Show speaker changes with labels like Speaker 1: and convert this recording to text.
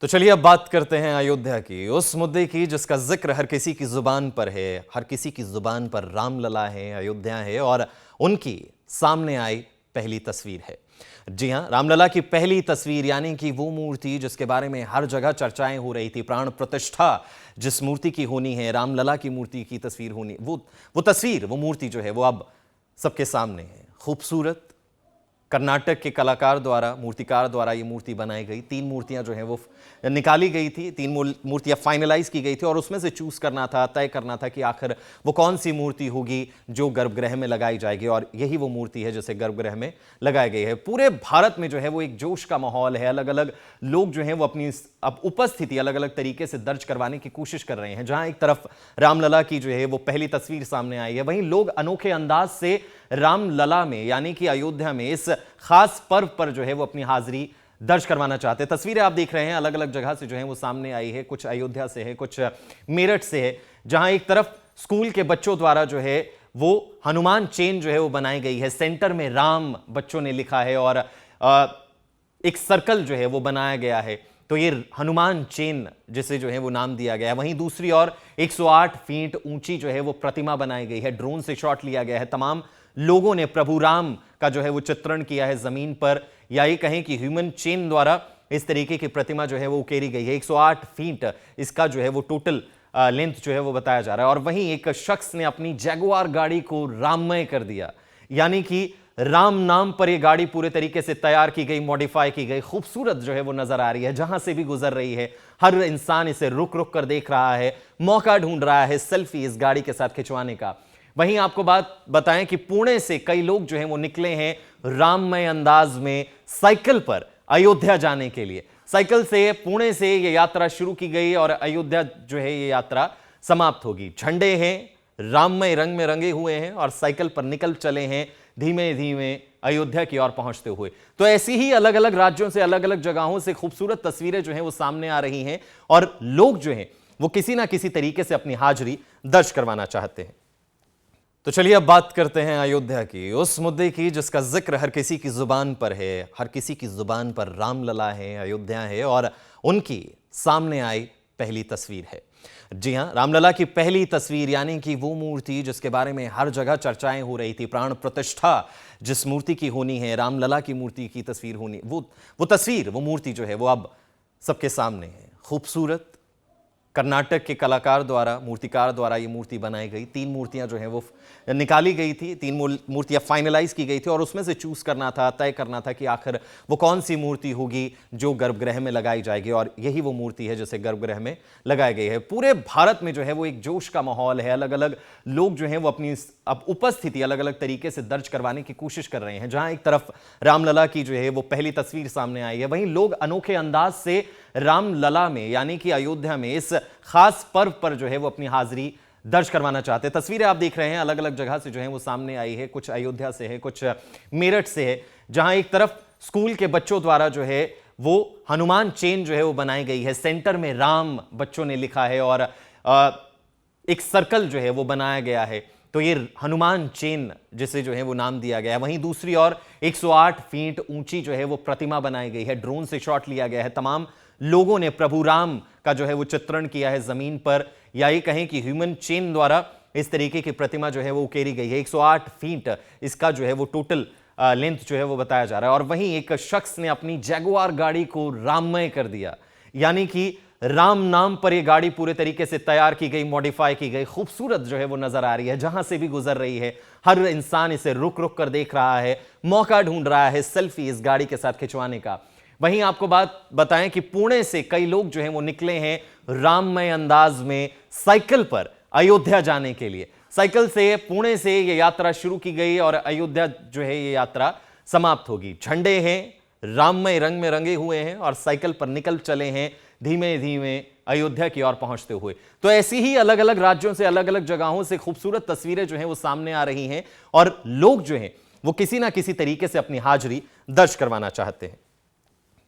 Speaker 1: तो चलिए अब बात करते हैं अयोध्या की, उस मुद्दे की जिसका जिक्र हर किसी की जुबान पर है। हर किसी की जुबान पर रामलला है, अयोध्या है और उनकी सामने आई पहली तस्वीर है। जी हां, रामलला की पहली तस्वीर, यानी कि वो मूर्ति जिसके बारे में हर जगह चर्चाएं हो रही थी, प्राण प्रतिष्ठा जिस मूर्ति की होनी है, रामलला की मूर्ति की तस्वीर होनी, वो तस्वीर, वो मूर्ति जो है वो अब सबके सामने है। खूबसूरत कर्नाटक के कलाकार द्वारा, मूर्तिकार द्वारा ये मूर्ति बनाई गई। 3 मूर्तियां जो हैं वो निकाली गई थी, 3 मूर्तियां फाइनलाइज की गई थी और उसमें से चूज करना था, तय करना था कि आखिर वो कौन सी मूर्ति होगी जो गर्भगृह में लगाई जाएगी। और यही वो मूर्ति है जिसे गर्भगृह में लगाई गई है। पूरे भारत में जो है वो एक जोश का माहौल है। अलग अलग लोग जो हैं वो अपनी अब उपस्थिति अलग अलग तरीके से दर्ज करवाने की कोशिश कर रहे हैं। जहां एक तरफ रामलला की जो है वो पहली तस्वीर सामने आई है, वहीं लोग अनोखे अंदाज से रामलला में, यानी कि अयोध्या में इस खास पर्व पर जो है वो अपनी हाजिरी दर्ज करवाना चाहते हैं। तस्वीरें आप देख रहे हैं अलग अलग जगह से जो है वो सामने आई है। कुछ अयोध्या से है, कुछ मेरठ से है, जहां एक तरफ स्कूल के बच्चों द्वारा जो है वो हनुमान चेन जो है वो बनाई गई है। सेंटर में राम बच्चों ने लिखा है और एक सर्कल जो है वो बनाया गया है। तो ये हनुमान चेन जिसे जो है वो नाम दिया गया है। वहीं दूसरी ओर 108 फीट ऊंची जो है वो प्रतिमा बनाई गई है। ड्रोन से शॉट लिया गया है। तमाम लोगों ने प्रभु राम का जो है वो चित्रण किया है जमीन पर, या ये कहें कि ह्यूमन चेन द्वारा इस तरीके की प्रतिमा जो है वो उकेरी गई है। 108 फीट इसका जो है वो टोटल लेंथ जो है वो बताया जा रहा है। और वहीं एक शख्स ने अपनी जैगुआर गाड़ी को राममय कर दिया, यानी कि राम नाम पर यह गाड़ी पूरे तरीके से तैयार की गई, मॉडिफाई की गई, खूबसूरत जो है वो नजर आ रही है। जहां से भी गुजर रही है हर इंसान इसे रुक रुक कर देख रहा है, मौका ढूंढ रहा है सेल्फी इस गाड़ी के साथ खिंचवाने का। वहीं आपको बात बताएं कि पुणे से कई लोग जो हैं वो निकले हैं राममय अंदाज में साइकिल पर अयोध्या जाने के लिए। साइकिल से पुणे से ये यात्रा शुरू की गई और अयोध्या जो है ये यात्रा समाप्त होगी। झंडे हैं, राममय रंग में रंगे हुए हैं और साइकिल पर निकल चले हैं धीमे धीमे अयोध्या की ओर पहुंचते हुए। तो ऐसी ही अलग अलग राज्यों से, अलग अलग जगहों से खूबसूरत तस्वीरें जो हैं वो सामने आ रही हैं और लोग जो हैं वो किसी ना किसी तरीके से अपनी हाजिरी दर्ज करवाना चाहते हैं। तो चलिए अब बात करते हैं अयोध्या की, उस मुद्दे की जिसका जिक्र हर किसी की जुबान पर है। हर किसी की जुबान पर रामलला है, अयोध्या है और उनकी सामने आई पहली तस्वीर है। जी हां, रामलला की पहली तस्वीर, यानी कि वो मूर्ति जिसके बारे में हर जगह चर्चाएं हो रही थी, प्राण प्रतिष्ठा जिस मूर्ति की होनी है, रामलला की मूर्ति की तस्वीर होनी, वो तस्वीर, वो मूर्ति जो है वो अब सबके सामने है। खूबसूरत कर्नाटक के कलाकार द्वारा, मूर्तिकार द्वारा ये मूर्ति बनाई गई। 3 मूर्तियां जो हैं वो निकाली गई थी, 3 मूर्तियां फाइनलाइज की गई थी और उसमें से चूज करना था, तय करना था कि आखिर वो कौन सी मूर्ति होगी जो गर्भगृह में लगाई जाएगी। और यही वो मूर्ति है जिसे गर्भगृह में लगाई गई है। पूरे भारत में जो है वो एक जोश का माहौल है। अलग अलग लोग जो हैं वो अपनी अब उपस्थिति अलग अलग तरीके से दर्ज करवाने की कोशिश कर रहे हैं। जहां एक तरफ रामलला की जो है वो पहली तस्वीर सामने आई है, वहीं लोग अनोखे अंदाज से रामलला में, यानी कि अयोध्या में इस खास पर्व पर जो है वो अपनी हाजिरी दर्ज करवाना चाहते हैं। तस्वीरें आप देख रहे हैं अलग अलग जगह से जो है वो सामने आई है। कुछ अयोध्या से है, कुछ मेरठ से है, जहां एक तरफ स्कूल के बच्चों द्वारा जो है वो हनुमान चेन जो है वो बनाई गई है। सेंटर में राम बच्चों ने लिखा है और एक सर्कल जो है वो बनाया गया है। तो ये हनुमान चेन जिसे जो है वो नाम दिया गया है। वहीं दूसरी ओर 108 फीट ऊंची जो है वो प्रतिमा बनाई गई है। ड्रोन से शॉट लिया गया है। तमाम लोगों ने प्रभु राम का जो है वो चित्रण किया है जमीन पर, या ये कहें कि ह्यूमन चेन द्वारा इस तरीके की प्रतिमा जो है वो उकेरी गई है। 108 फीट इसका जो है वो टोटल लेंथ जो है वो बताया जा रहा है। और वहीं एक शख्स ने अपनी जैगुआर गाड़ी को राममय कर दिया, यानी कि राम नाम पर यह गाड़ी पूरे तरीके से तैयार की गई, मॉडिफाई की गई, खूबसूरत जो है वो नजर आ रही है। जहां से भी गुजर रही है हर इंसान इसे रुक रुक कर देख रहा है, मौका ढूंढ रहा है सेल्फी इस गाड़ी के साथ खिंचवाने का। वहीं आपको बात बताएं कि पुणे से कई लोग जो हैं वो निकले हैं राममय अंदाज में साइकिल पर अयोध्या जाने के लिए। साइकिल से पुणे से ये यात्रा शुरू की गई और अयोध्या जो है ये यात्रा समाप्त होगी। झंडे हैं, राममय रंग में रंगे हुए हैं और साइकिल पर निकल चले हैं धीमे धीमे अयोध्या की ओर पहुंचते हुए। तो ऐसी ही अलग अलग राज्यों से, अलग अलग जगहों से खूबसूरत तस्वीरें जो हैं वो सामने आ रही हैं और लोग जो हैं वो किसी ना किसी तरीके से अपनी हाजिरी दर्ज करवाना चाहते हैं।